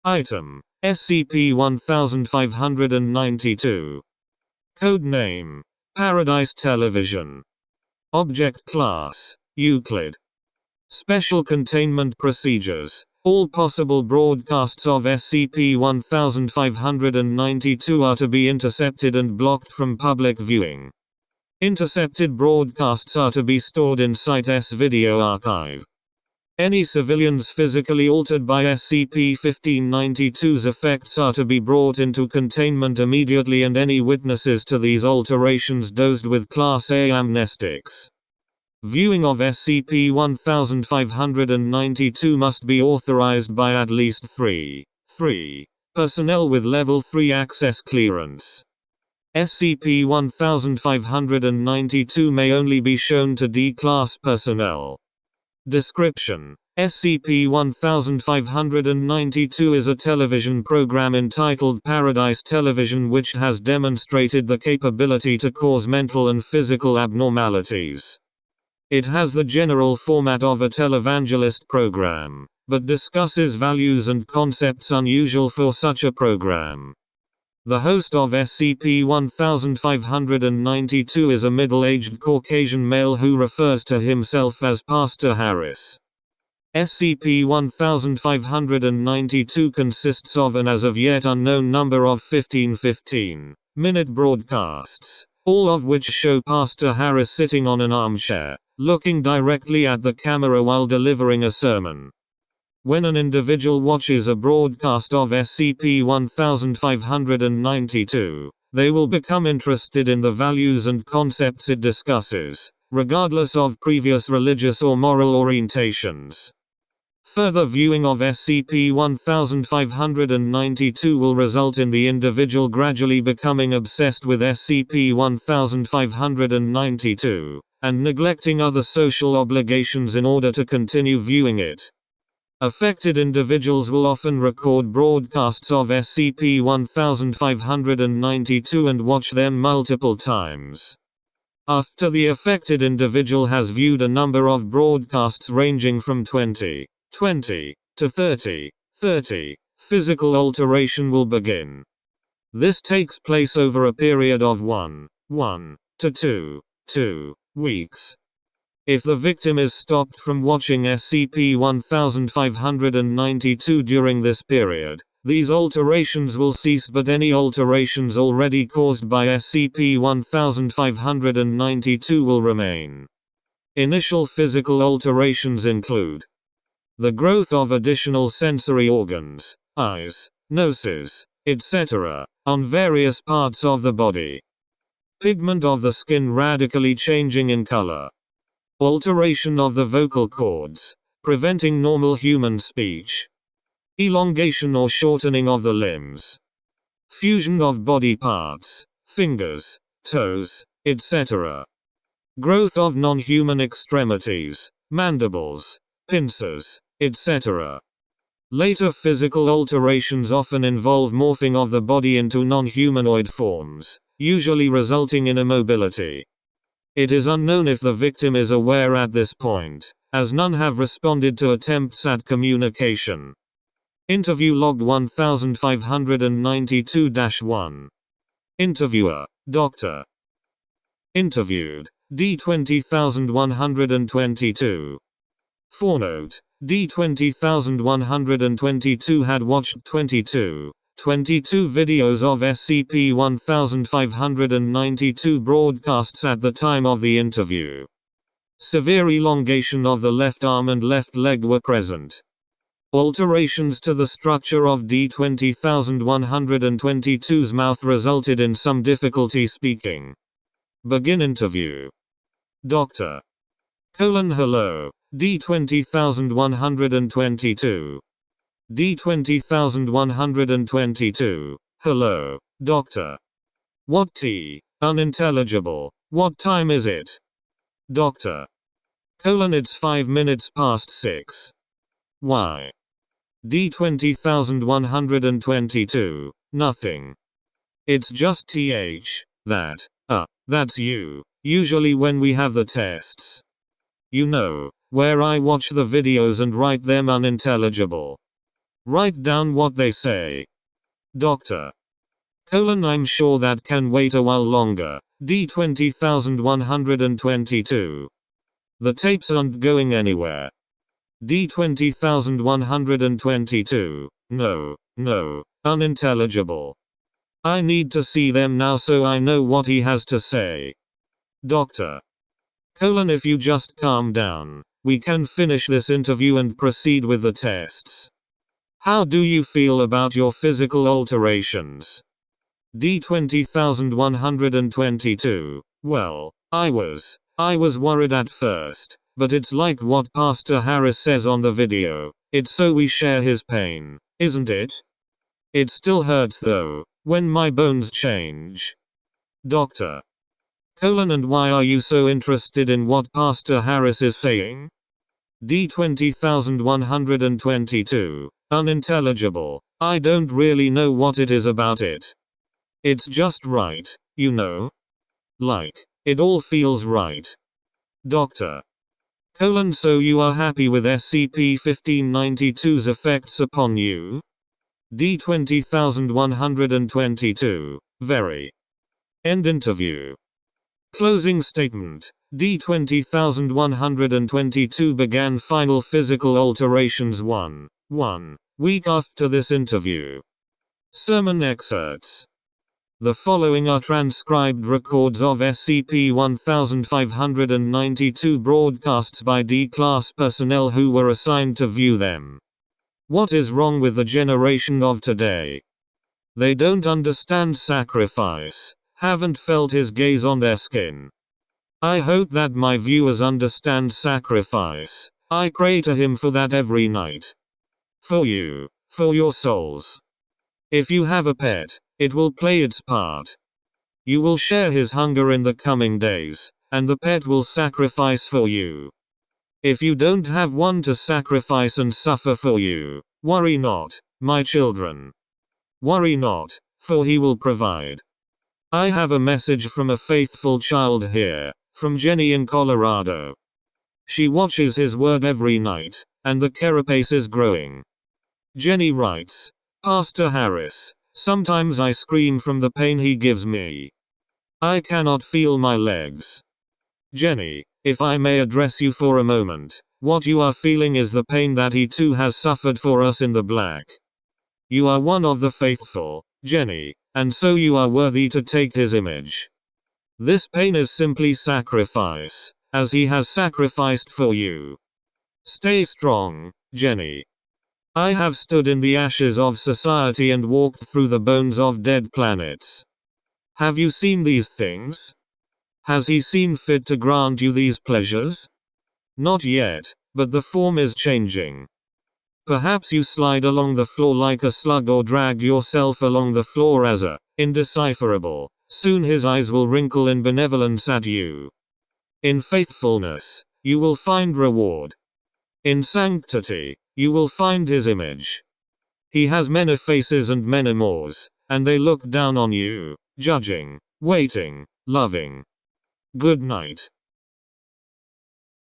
Item: SCP-1592. Codename: Paradise Television. Object Class: Euclid. Special Containment Procedures: all possible broadcasts of SCP-1592 are to be intercepted and blocked from public viewing. Intercepted broadcasts are to be stored in Site-S video archive. Any civilians physically altered by SCP-1592's effects are to be brought into containment immediately, and any witnesses to these alterations dosed with Class A amnestics. Viewing of SCP-1592 must be authorized by at least 3 personnel with Level 3 access clearance. SCP-1592 may only be shown to D-Class personnel. Description: SCP-1592 is a television program entitled Paradise Television which has demonstrated the capability to cause mental and physical abnormalities. It has the general format of a televangelist program, but discusses values and concepts unusual for such a program. The host of SCP-1592 is a middle-aged Caucasian male who refers to himself as Pastor Harris. SCP-1592 consists of an as of yet unknown number of 15 15-minute broadcasts, all of which show Pastor Harris sitting on an armchair, looking directly at the camera while delivering a sermon. When an individual watches a broadcast of SCP-1592, they will become interested in the values and concepts it discusses, regardless of previous religious or moral orientations. Further viewing of SCP-1592 will result in the individual gradually becoming obsessed with SCP-1592, and neglecting other social obligations in order to continue viewing it. Affected individuals will often record broadcasts of SCP-1592 and watch them multiple times. After the affected individual has viewed a number of broadcasts ranging from 20 to 30, physical alteration will begin. This takes place over a period of 1 to 2 weeks. If the victim is stopped from watching SCP-1592 during this period, these alterations will cease, but any alterations already caused by SCP-1592 will remain. Initial physical alterations include the growth of additional sensory organs, eyes, noses, etc., on various parts of the body. Pigment of the skin radically changing in color. Alteration of the vocal cords, preventing normal human speech. Elongation or shortening of the limbs. Fusion of body parts, fingers, toes, etc. Growth of non-human extremities, mandibles, pincers, etc. Later physical alterations often involve morphing of the body into non-humanoid forms, usually resulting in immobility. It is unknown if the victim is aware at this point, as none have responded to attempts at communication. Interview log 1592-1. Interviewer: Dr. Interviewed: D20122. Footnote: D20122 had watched 22 videos of SCP-1592 broadcasts at the time of the interview. Severe elongation of the left arm and left leg were present. Alterations to the structure of D20122's mouth resulted in some difficulty speaking. Begin interview. Dr. Hello, D20122. D20122. Hello, Doctor. What tea? Unintelligible. What time is it? Doctor. It's 5 minutes past 6. Why? D20122. Nothing. It's just that's you. Usually when we have the tests. You know, where I watch the videos and write them unintelligible. Write down what they say. Doctor. I'm sure that can wait a while longer. D20122. The tapes aren't going anywhere. D20122. No, unintelligible. I need to see them now so I know what he has to say. Doctor. If you just calm down, we can finish this interview and proceed with the tests. How do you feel about your physical alterations? D20122. Well, I was worried at first, but it's like what Pastor Harris says on the video. It's so we share his pain, isn't it? It still hurts though, when my bones change. Doctor. And why are you so interested in what Pastor Harris is saying? D20122. Unintelligible. I don't really know what it is about it. It's just right, you know? Like, it all feels right. Doctor. So you are happy with SCP-1592's effects upon you? D20122. Very. End interview. Closing statement. D20122 began final physical alterations 1 week after this interview. Sermon excerpts. The following are transcribed records of SCP-1592 broadcasts by D-Class personnel who were assigned to view them. What is wrong with the generation of today? They don't understand sacrifice, haven't felt his gaze on their skin. I hope that my viewers understand sacrifice. I pray to him for that every night. For you, for your souls. If you have a pet, it will play its part. You will share his hunger in the coming days, and the pet will sacrifice for you. If you don't have one to sacrifice and suffer for you, worry not, my children. Worry not, for he will provide. I have a message from a faithful child here, from Jenny in Colorado. She watches his word every night, and the carapace is growing. Jenny writes, Pastor Harris, sometimes I scream from the pain he gives me. I cannot feel my legs. Jenny, if I may address you for a moment, what you are feeling is the pain that he too has suffered for us in the black. You are one of the faithful, Jenny, and so you are worthy to take his image. This pain is simply sacrifice, as he has sacrificed for you. Stay strong, Jenny. I have stood in the ashes of society and walked through the bones of dead planets. Have you seen these things? Has he seen fit to grant you these pleasures? Not yet, but the form is changing. Perhaps you slide along the floor like a slug or drag yourself along the floor as a indecipherable. Soon his eyes will wrinkle in benevolence at you. In faithfulness, you will find reward. In sanctity, you will find his image. He has many faces and many mores, and they look down on you, judging, waiting, loving. Good night.